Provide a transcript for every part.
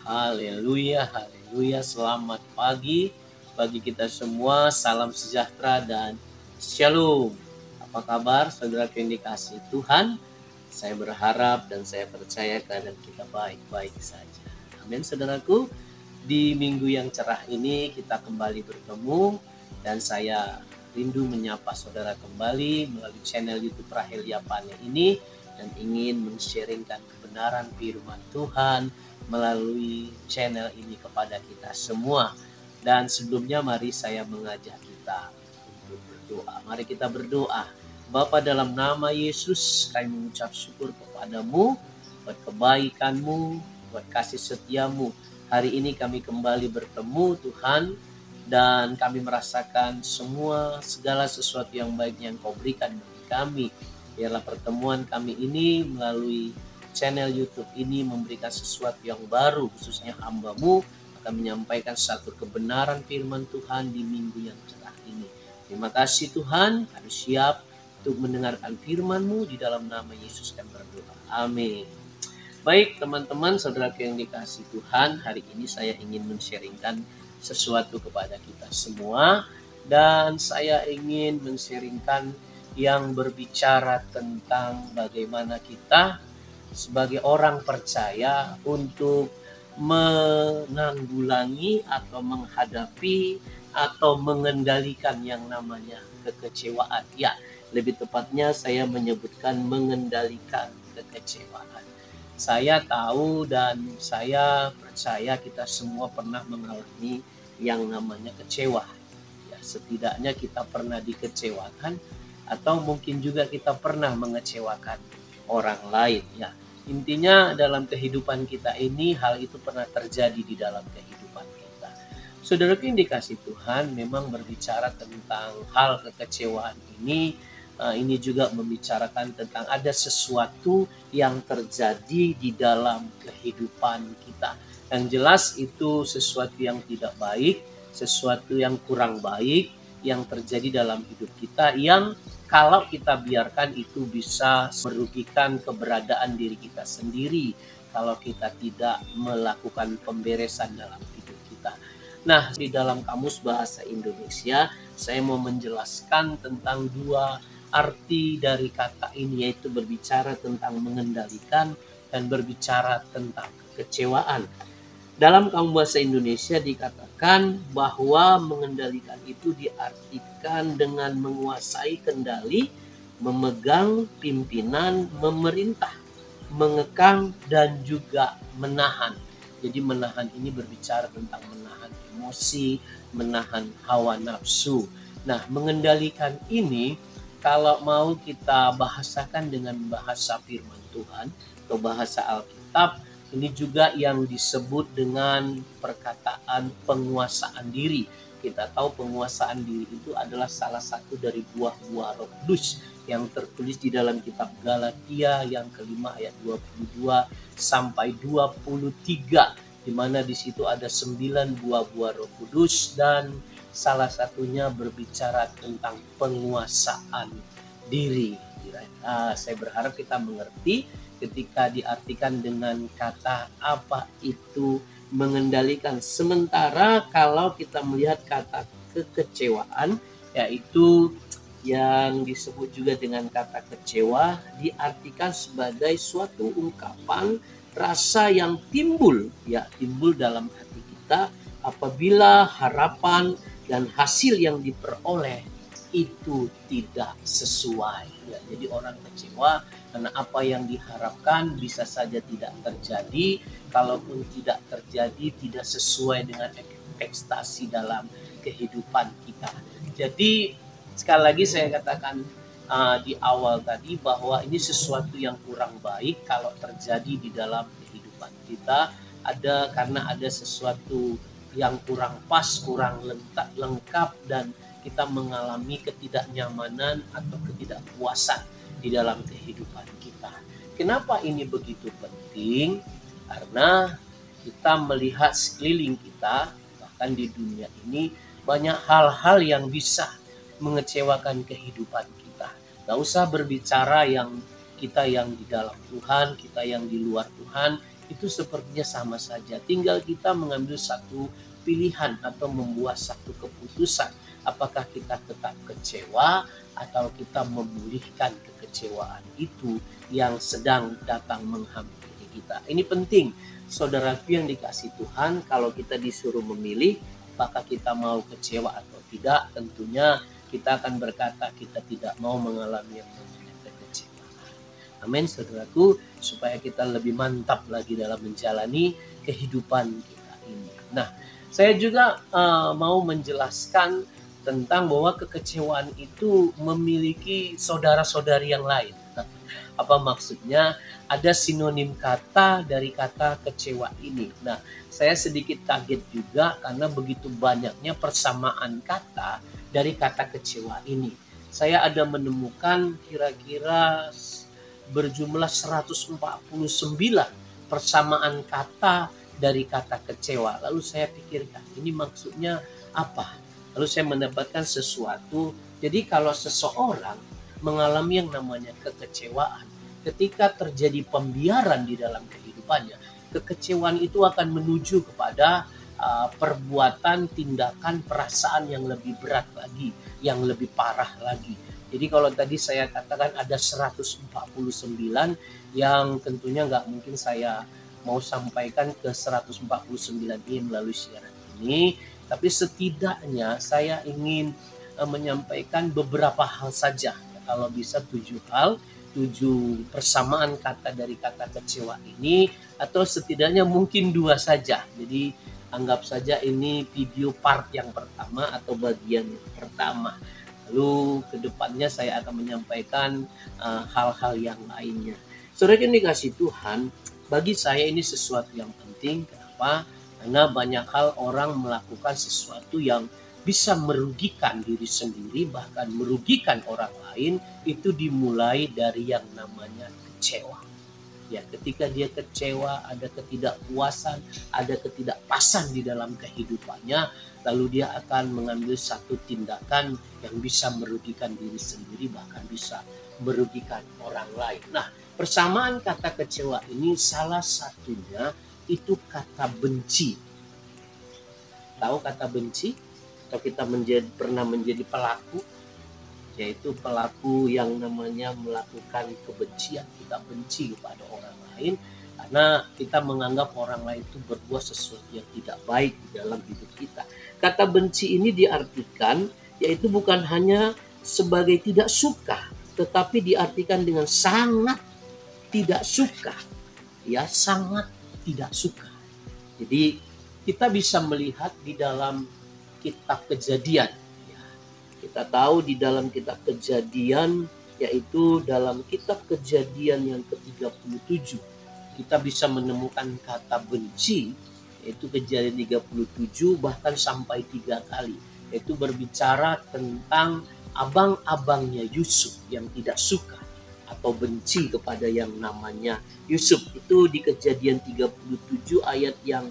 Haleluya, haleluya. Selamat pagi bagi kita semua. Salam sejahtera dan shalom. Apa kabar saudara yang dikasihi Tuhan? Saya berharap dan saya percaya keadaan kita baik-baik saja. Amin saudaraku. Di minggu yang cerah ini kita kembali bertemu dan saya rindu menyapa saudara kembali melalui channel YouTube Rahel Yapane ini dan ingin men-sharingkan kebenaran firman Tuhan melalui channel ini kepada kita semua. Dan sebelumnya mari saya mengajak kita untuk berdoa. Mari kita berdoa. Bapa, dalam nama Yesus kami mengucap syukur kepadamu buat kebaikanmu, buat kasih setiamu. Hari ini kami kembali bertemu Tuhan dan kami merasakan segala sesuatu yang baik yang Kau berikan bagi kami. Biarlah pertemuan kami ini melalui channel YouTube ini memberikan sesuatu yang baru, khususnya hamba-Mu akan menyampaikan satu kebenaran firman Tuhan di minggu yang cerah ini. Terima kasih Tuhan, kami siap untuk mendengarkan firman-Mu. Di dalam nama Yesus kami berdoa. Amin. Baik teman-teman, saudara yang dikasihi Tuhan, hari ini saya ingin men-sharingkan sesuatu kepada kita semua. Dan saya ingin men-sharingkan yang berbicara tentang bagaimana kita sebagai orang percaya untuk menanggulangi atau menghadapi atau mengendalikan yang namanya kekecewaan. Ya, lebih tepatnya saya menyebutkan mengendalikan kekecewaan. Saya tahu dan saya percaya kita semua pernah mengalami yang namanya kecewa. Ya, setidaknya kita pernah dikecewakan atau mungkin juga kita pernah mengecewakan orang lain. Ya, intinya dalam kehidupan kita ini hal itu pernah terjadi di dalam kehidupan kita. Saudaraku yang dikasihi Tuhan, memang berbicara tentang hal kekecewaan ini juga membicarakan tentang ada sesuatu yang terjadi di dalam kehidupan kita. Yang jelas itu sesuatu yang tidak baik, sesuatu yang kurang baik yang terjadi dalam hidup kita, yang kalau kita biarkan itu bisa merugikan keberadaan diri kita sendiri kalau kita tidak melakukan pemberesan dalam hidup kita. Nah, di dalam Kamus Bahasa Indonesia saya mau menjelaskan tentang dua arti dari kata ini, yaitu berbicara tentang mengendalikan dan berbicara tentang kekecewaan. Dalam Kamus Bahasa Indonesia dikatakan bahwa mengendalikan itu diartikan dengan menguasai kendali, memegang pimpinan, memerintah, mengekang, dan juga menahan. Jadi menahan ini berbicara tentang menahan emosi, menahan hawa nafsu. Nah, mengendalikan ini kalau mau kita bahasakan dengan bahasa firman Tuhan atau bahasa Alkitab, ini juga yang disebut dengan perkataan penguasaan diri. Kita tahu penguasaan diri itu adalah salah satu dari buah-buah Roh Kudus yang tertulis di dalam kitab Galatia yang kelima ayat 22 sampai 23, di mana di situ ada 9 buah-buah Roh Kudus dan salah satunya berbicara tentang penguasaan diri. Saya berharap kita mengerti ketika diartikan dengan kata apa itu mengendalikan. Sementara kalau kita melihat kata kekecewaan, yaitu yang disebut juga dengan kata kecewa, diartikan sebagai suatu ungkapan rasa yang timbul dalam hati kita apabila harapan dan hasil yang diperoleh itu tidak sesuai. Ya, jadi orang kecewa karena apa yang diharapkan bisa saja tidak terjadi. Kalaupun tidak terjadi, tidak sesuai dengan ekspektasi dalam kehidupan kita. Jadi sekali lagi saya katakan di awal tadi bahwa ini sesuatu yang kurang baik kalau terjadi di dalam kehidupan kita. Karena ada sesuatu yang kurang pas, kurang lengkap, dan kita mengalami ketidaknyamanan atau ketidakpuasan di dalam kehidupan kita. Kenapa ini begitu penting? Karena kita melihat sekeliling kita, bahkan di dunia ini, banyak hal-hal yang bisa mengecewakan kehidupan kita. Gak usah berbicara kita yang di dalam Tuhan, kita yang di luar Tuhan, itu sepertinya sama saja. Tinggal kita mengambil satu pilihan atau membuat satu keputusan. Apakah kita tetap kecewa atau kita memulihkan kekecewaan itu yang sedang datang menghampiri kita. Ini penting, saudaraku yang dikasih Tuhan, kalau kita disuruh memilih, apakah kita mau kecewa atau tidak, tentunya kita akan berkata kita tidak mau mengalami yang namanya kekecewaan. Amin, saudaraku, supaya kita lebih mantap lagi dalam menjalani kehidupan kita ini. Nah, saya juga mau menjelaskan tentang bahwa kekecewaan itu memiliki saudara-saudari yang lain. Apa maksudnya? Ada sinonim kata dari kata kecewa ini. Nah, saya sedikit kaget juga karena begitu banyaknya persamaan kata dari kata kecewa ini. Saya ada menemukan kira-kira berjumlah 149 persamaan kata dari kata kecewa. Lalu saya pikirkan, ini maksudnya apa? Lalu saya mendapatkan sesuatu. Jadi kalau seseorang mengalami yang namanya kekecewaan, ketika terjadi pembiaran di dalam kehidupannya, kekecewaan itu akan menuju kepada perbuatan, tindakan, perasaan yang lebih berat lagi, yang lebih parah lagi. Jadi kalau tadi saya katakan ada 149 yang tentunya nggak mungkin saya mau sampaikan ke 149 ini melalui siaran ini, tapi setidaknya saya ingin menyampaikan beberapa hal saja. Kalau bisa 7 hal, 7 persamaan kata dari kata kecewa ini, atau setidaknya mungkin 2 saja. Jadi anggap saja ini video part yang pertama atau bagian pertama. Lalu kedepannya saya akan menyampaikan hal-hal yang lainnya. Saudara yang dikasih Tuhan, bagi saya ini sesuatu yang penting. Kenapa? Karena banyak hal orang melakukan sesuatu yang bisa merugikan diri sendiri, bahkan merugikan orang lain, itu dimulai dari yang namanya kecewa. Ya, ketika dia kecewa, ada ketidakpuasan, ada ketidakpasan di dalam kehidupannya, lalu dia akan mengambil satu tindakan yang bisa merugikan diri sendiri, bahkan bisa merugikan orang lain. Nah, persamaan kata kecewa ini salah satunya itu kata benci. Tahu kata benci? Atau kita pernah menjadi pelaku, yaitu pelaku yang namanya melakukan kebencian. Kita benci kepada orang lain karena kita menganggap orang lain itu berbuat sesuatu yang tidak baik di dalam hidup kita. Kata benci ini diartikan yaitu bukan hanya sebagai tidak suka, tetapi diartikan dengan sangat tidak suka. Ya, sangat tidak suka. Jadi kita bisa melihat di dalam kitab Kejadian. Ya, kita tahu di dalam kitab Kejadian, yaitu dalam kitab Kejadian yang ke-37, kita bisa menemukan kata benci, yaitu Kejadian 37 bahkan sampai 3 kali. Yaitu berbicara tentang abang-abangnya Yusuf yang tidak suka atau benci kepada yang namanya Yusuf. Itu di Kejadian 37 ayat yang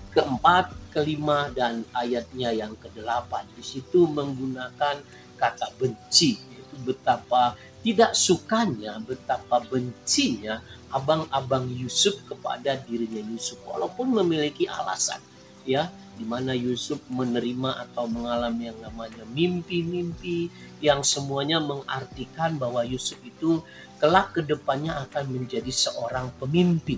keempat, kelima, dan ayatnya yang ke-8. Di situ menggunakan kata benci, yaitu betapa tidak sukanya, betapa bencinya abang-abang Yusuf kepada dirinya Yusuf, walaupun memiliki alasan, ya, di mana Yusuf menerima atau mengalami yang namanya mimpi-mimpi yang semuanya mengartikan bahwa Yusuf itu kelak kedepannya akan menjadi seorang pemimpin,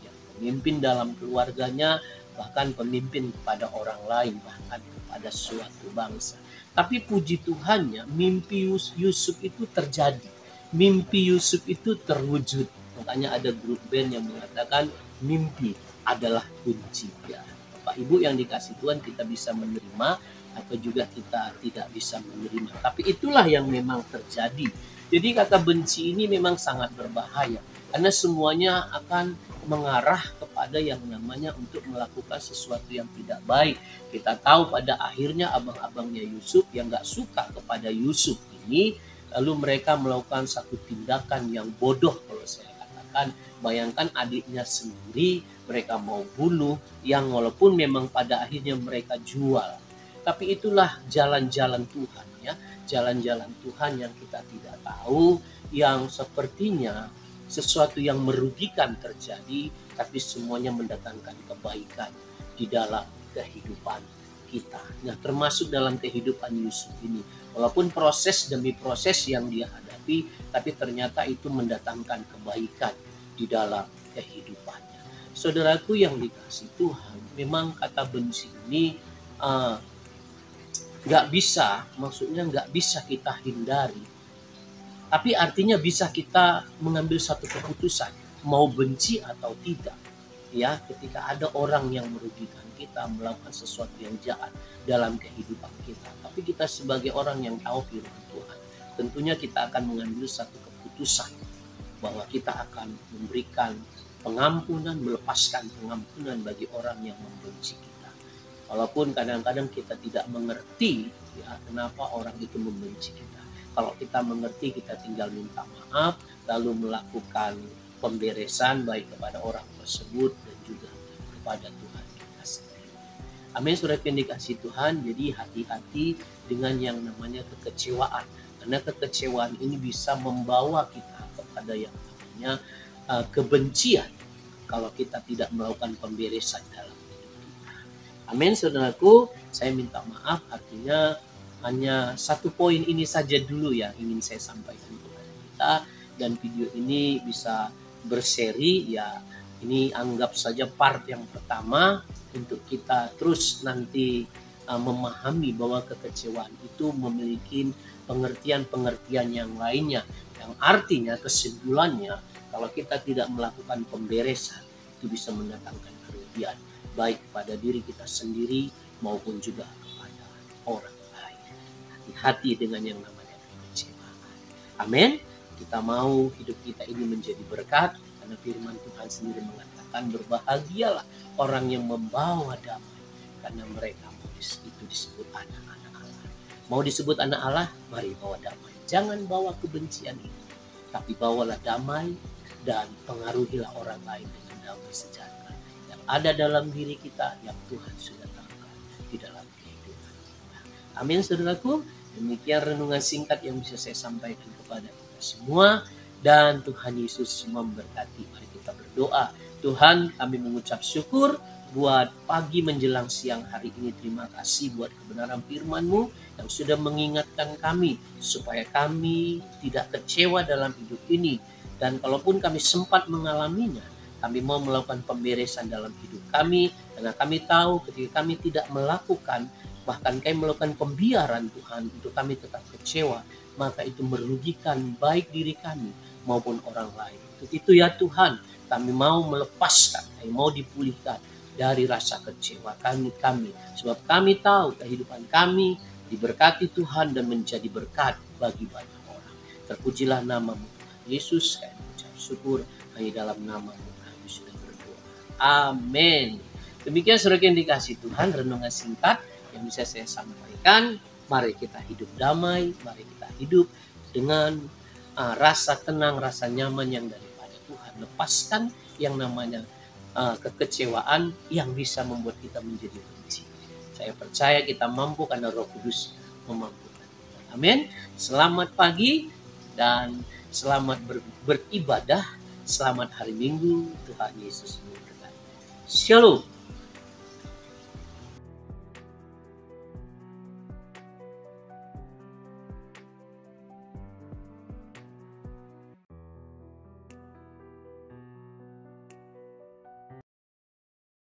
ya, pemimpin dalam keluarganya, bahkan pemimpin kepada orang lain, bahkan kepada suatu bangsa. Tapi puji Tuhannya, mimpi Yusuf itu terjadi. Mimpi Yusuf itu terwujud. Makanya ada grup band yang mengatakan mimpi adalah kunci. Ya, Bapak Ibu yang dikasih Tuhan, kita bisa menerima atau juga kita tidak bisa menerima. Tapi itulah yang memang terjadi. Jadi kata benci ini memang sangat berbahaya. Karena semuanya akan mengarah kepada yang namanya untuk melakukan sesuatu yang tidak baik. Kita tahu pada akhirnya abang-abangnya Yusuf yang gak suka kepada Yusuf ini, lalu mereka melakukan satu tindakan yang bodoh kalau saya katakan. Bayangkan adiknya sendiri mereka mau bunuh, yang walaupun memang pada akhirnya mereka jual. Tapi itulah jalan-jalan Tuhan, ya, jalan-jalan Tuhan yang kita tidak tahu, yang sepertinya sesuatu yang merugikan terjadi, tapi semuanya mendatangkan kebaikan di dalam kehidupan kita. Nah, termasuk dalam kehidupan Yusuf ini. Walaupun proses demi proses yang dia hadapi, tapi ternyata itu mendatangkan kebaikan di dalam kehidupannya. Saudaraku yang dikasihi Tuhan, memang kata benci ini nggak bisa kita hindari. Tapi artinya bisa kita mengambil satu keputusan, mau benci atau tidak. Ya, ketika ada orang yang merugikan kita, melakukan sesuatu yang jahat dalam kehidupan kita. Tapi kita sebagai orang yang tahu firman Tuhan, tentunya kita akan mengambil satu keputusan bahwa kita akan memberikan pengampunan, melepaskan pengampunan bagi orang yang membenci kita. Walaupun kadang-kadang kita tidak mengerti ya kenapa orang itu membenci kita. Kalau kita mengerti, kita tinggal minta maaf, lalu melakukan pemberesan baik kepada orang tersebut dan juga kepada Tuhan kita sendiri. Amin, saudara yang dikasihi Tuhan. Jadi hati-hati dengan yang namanya kekecewaan, karena kekecewaan ini bisa membawa kita kepada yang namanya kebencian kalau kita tidak melakukan pemberesan dalam hidup kita. Amin, saudaraku. Saya minta maaf, artinya hanya satu poin ini saja dulu yang ingin saya sampaikan kepada kita, dan video ini bisa berseri ya. Ini anggap saja part yang pertama untuk kita terus nanti memahami bahwa kekecewaan itu memiliki pengertian-pengertian yang lainnya, yang artinya kesimpulannya kalau kita tidak melakukan pemberesan itu bisa mendatangkan kerugian baik pada diri kita sendiri maupun juga kepada orang. Hati dengan yang namanya kekecewaan. Amin. Kita mau hidup kita ini menjadi berkat, karena firman Tuhan sendiri mengatakan berbahagialah orang yang membawa damai, karena mereka itu disebut anak-anak Allah. Mau disebut anak Allah, mari bawa damai. Jangan bawa kebencian itu, tapi bawalah damai dan pengaruhilah orang lain dengan damai sejahtera yang ada dalam diri kita, yang Tuhan sudah terangkan di dalam kehidupan kita. Amin, saudaraku. Demikian renungan singkat yang bisa saya sampaikan kepada kita semua, dan Tuhan Yesus memberkati. Mari kita berdoa. Tuhan, kami mengucap syukur buat pagi menjelang siang hari ini. Terima kasih buat kebenaran firman-Mu yang sudah mengingatkan kami supaya kami tidak kecewa dalam hidup ini. Dan kalaupun kami sempat mengalaminya, kami mau melakukan pemberesan dalam hidup kami, karena kami tahu ketika kami tidak melakukan, bahkan kami melakukan pembiaran Tuhan, untuk kami tetap kecewa, maka itu merugikan baik diri kami maupun orang lain. Untuk itu ya Tuhan, kami mau melepaskan, kami mau dipulihkan dari rasa kecewa kami. Sebab kami tahu kehidupan kami diberkati Tuhan dan menjadi berkat bagi banyak orang. Terpujilah nama-Mu Yesus, kami mengucap syukur hanya dalam nama-Mu kami sudah berdoa. Amin. Demikian saudara yang dikasihi Tuhan, renungan singkat yang bisa saya sampaikan. Mari kita hidup damai, mari kita hidup dengan rasa tenang, rasa nyaman yang daripada Tuhan. Lepaskan yang namanya kekecewaan yang bisa membuat kita menjadi benci. Saya percaya kita mampu karena Roh Kudus memampukan kita. Amin. Selamat pagi dan selamat beribadah. Selamat hari Minggu. Tuhan Yesus memberkati. Shalom.